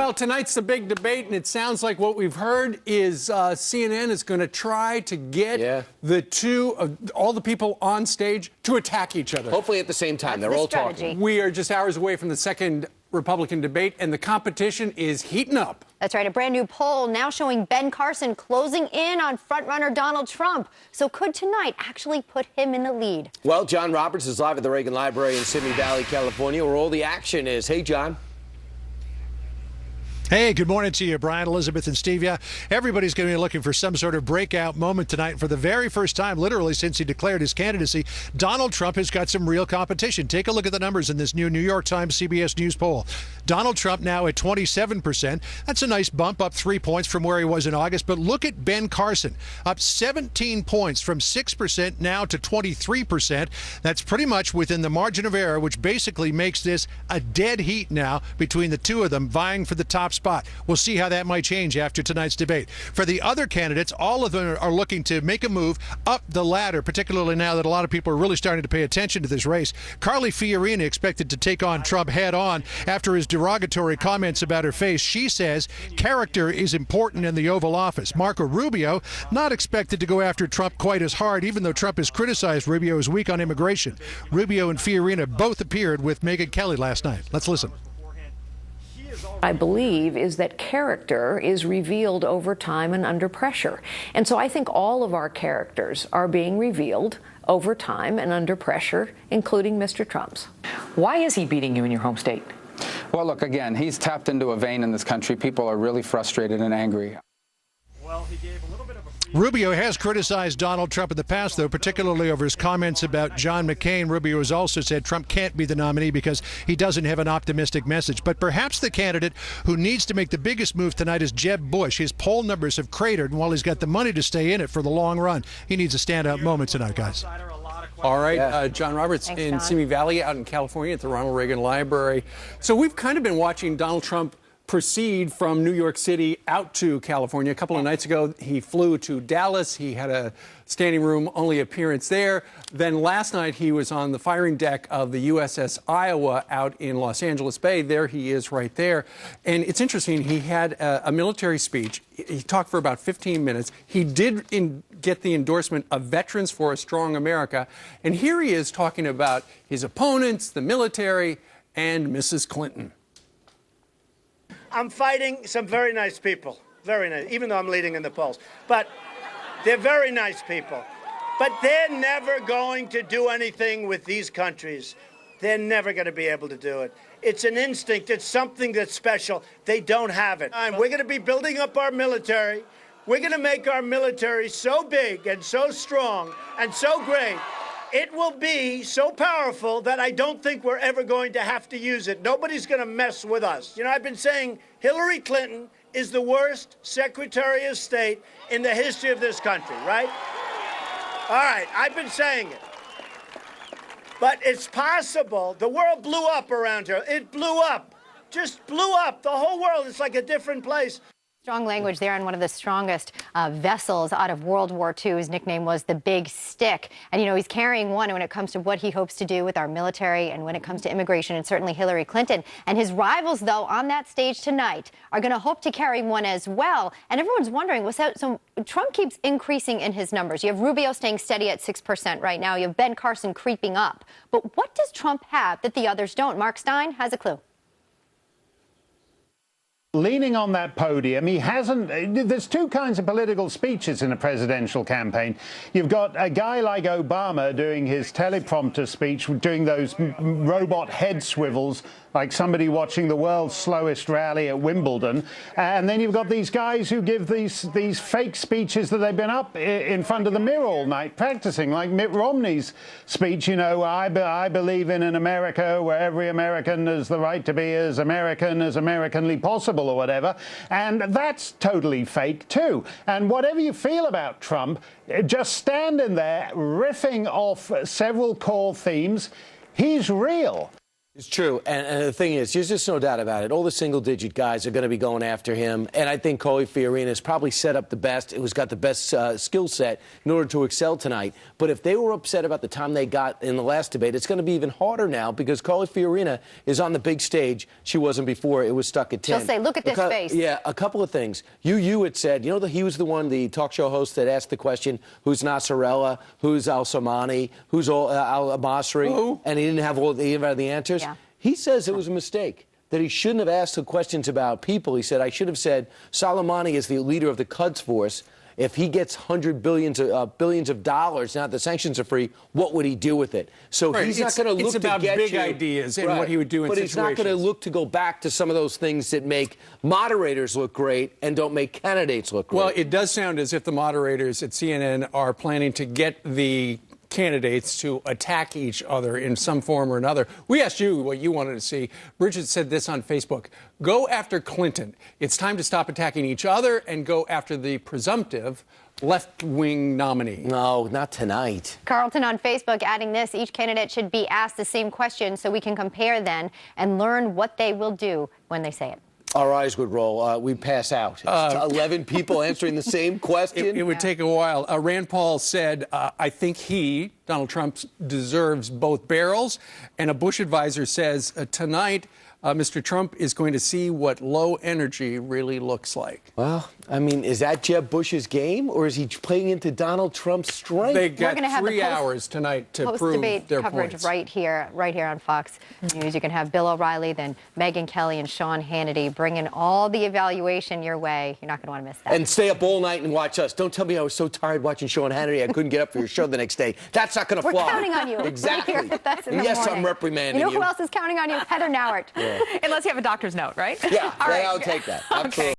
Well, tonight's the big debate, and it sounds like what we've heard is CNN is going to try to get all the people on stage to attack each other. Hopefully at the same time. They're all talking. We are just hours away from the second Republican debate, and the competition is heating up. That's right. A brand new poll now showing Ben Carson closing in on frontrunner Donald Trump. So could tonight actually put him in the lead? Well, John Roberts is live at the Reagan Library in Simi Valley, California, where all the action is. Hey, John. Hey, good morning to you, Brian, Elizabeth, and Steve. Yeah, everybody's going to be looking for some sort of breakout moment tonight. For the very first time, literally since he declared his candidacy, Donald Trump has got some real competition. Take a look at the numbers in this new New York Times CBS News poll. Donald Trump now at 27%. That's a nice bump, up 3 points from where he was in August. But look at Ben Carson, up 17 points from 6% now to 23%. That's pretty much within the margin of error, which basically makes this a dead heat now between the two of them vying for the top spot. We'll see how that might change after tonight's debate. For the other candidates, all of them are looking to make a move up the ladder, particularly now that a lot of people are really starting to pay attention to this race. Carly Fiorina expected to take on Trump head on after his derogatory comments about her face. She says character is important in the Oval Office. Marco Rubio not expected to go after Trump quite as hard, even though Trump has criticized Rubio as weak on immigration. Rubio and Fiorina both appeared with Megyn Kelly last night. Let's listen. I believe is that character is revealed over time and under pressure. And so I think all of our characters are being revealed over time and under pressure, including Mr. Trump's. Why is he beating you in your home state? Well, look, again, he's tapped into a vein in this country. People are really frustrated and angry. Well, he gave a little bit of a Rubio has criticized Donald Trump in the past, though, particularly over his comments about John McCain. Rubio has also said Trump can't be the nominee because he doesn't have an optimistic message. But perhaps the candidate who needs to make the biggest move tonight is Jeb Bush. His poll numbers have cratered, and while he's got the money to stay in it for the long run, he needs a standout moment tonight, guys. All right, John Roberts. Thanks, in John. Simi Valley out in California at the Ronald Reagan Library. So we've kind of been watching Donald Trump proceed from New York City out to California. A couple of nights ago, he flew to Dallas. He had a standing room only appearance there. Then last night, he was on the firing deck of the USS Iowa out in Los Angeles Bay. There he is right there. And it's interesting. He had a military speech. He talked for about 15 minutes. He did get the endorsement of Veterans for a Strong America. And here he is talking about his opponents, the military, and Mrs. Clinton. I'm fighting some very nice people, very nice, even though I'm leading in the polls. But they're very nice people. But they're never going to do anything with these countries. They're never going to be able to do it. It's an instinct. It's something that's special. They don't have it. We're going to be building up our military. We're going to make our military so big and so strong and so great. It will be so powerful that I don't think we're ever going to have to use it. Nobody's going to mess with us. You know, I've been saying Hillary Clinton is the worst Secretary of State in the history of this country, right? All right, I've been saying it. But it's possible. The world blew up around her. It blew up. Just blew up. The whole world is like a different place. Strong language there on one of the strongest vessels out of World War II. His nickname was the Big Stick. And, you know, he's carrying one when it comes to what he hopes to do with our military and when it comes to immigration, and certainly Hillary Clinton. And his rivals, though, on that stage tonight are going to hope to carry one as well. And everyone's wondering, so Trump keeps increasing in his numbers. You have Rubio staying steady at 6% right now. You have Ben Carson creeping up. But what does Trump have that the others don't? Mark Stein has a clue. Leaning on that podium, he hasn't. There's two kinds of political speeches in a presidential campaign. You've got a guy like Obama doing his teleprompter speech, doing those robot head swivels like somebody watching the world's slowest rally at Wimbledon. And then you've got these guys who give these fake speeches that they've been up in front of the mirror all night practicing, like Mitt Romney's speech, you know, I believe in an America where every American has the right to be as Americanly possible or whatever. And that's totally fake too. And whatever you feel about Trump, just standing there riffing off several core themes, he's real. It's true, and the thing is, there's just no doubt about it. All the single-digit guys are going to be going after him, and I think Corey Fiorina is probably set up the best. It was got the best skill set in order to excel tonight. But if they were upset about the time they got in the last debate, it's going to be even harder now because Corey Fiorina is on the big stage. She wasn't before. It was stuck at 10. She'll say, look at this face. Yeah, a couple of things. You had said, you know, he was the one, the talk show host that asked the question, who's Nasrallah, who's al-Samani, who's al-Masri, and he didn't have the answers. Yeah. He says it was a mistake, that he shouldn't have asked the questions about people. He said, I should have said, Soleimani is the leader of the Quds Force. If he gets billions of dollars, now that the sanctions are free, what would he do with it? So he's not going to look to get you. It's about big ideas and what he would do in situations. But he's not going to look to go back to some of those things that make moderators look great and don't make candidates look great. Well, it does sound as if the moderators at CNN are planning to get the candidates to attack each other in some form or another. We asked you what you wanted to see. Bridget said this on Facebook. Go after Clinton. It's time to stop attacking each other and go after the presumptive left-wing nominee. No, not tonight. Carlton on Facebook adding this, each candidate should be asked the same question so we can compare then and learn what they will do when they say it. Our eyes would roll. We'd pass out. 11 people answering the same question. It would take a while. Rand Paul said, I think Donald Trump, deserves both barrels. And a Bush advisor says, tonight, Mr. Trump is going to see what low energy really looks like. Well, I mean, is that Jeb Bush's game, or is he playing into Donald Trump's strength? They got 3 hours tonight to prove their coverage points. right here on Fox News. You can have Bill O'Reilly, then Megyn Kelly and Sean Hannity bringing all the evaluation your way. You're not going to want to miss that. And stay up all night and watch us. Don't tell me I was so tired watching Sean Hannity I couldn't get up for your show the next day. That's not going to fly. We're counting on you. Exactly. Right here. That's in the yes, morning. I'm reprimanding you. Know who else is counting on you? Heather Nauert. Unless you have a doctor's note, right? Yeah, All right. I'll take that. Absolutely.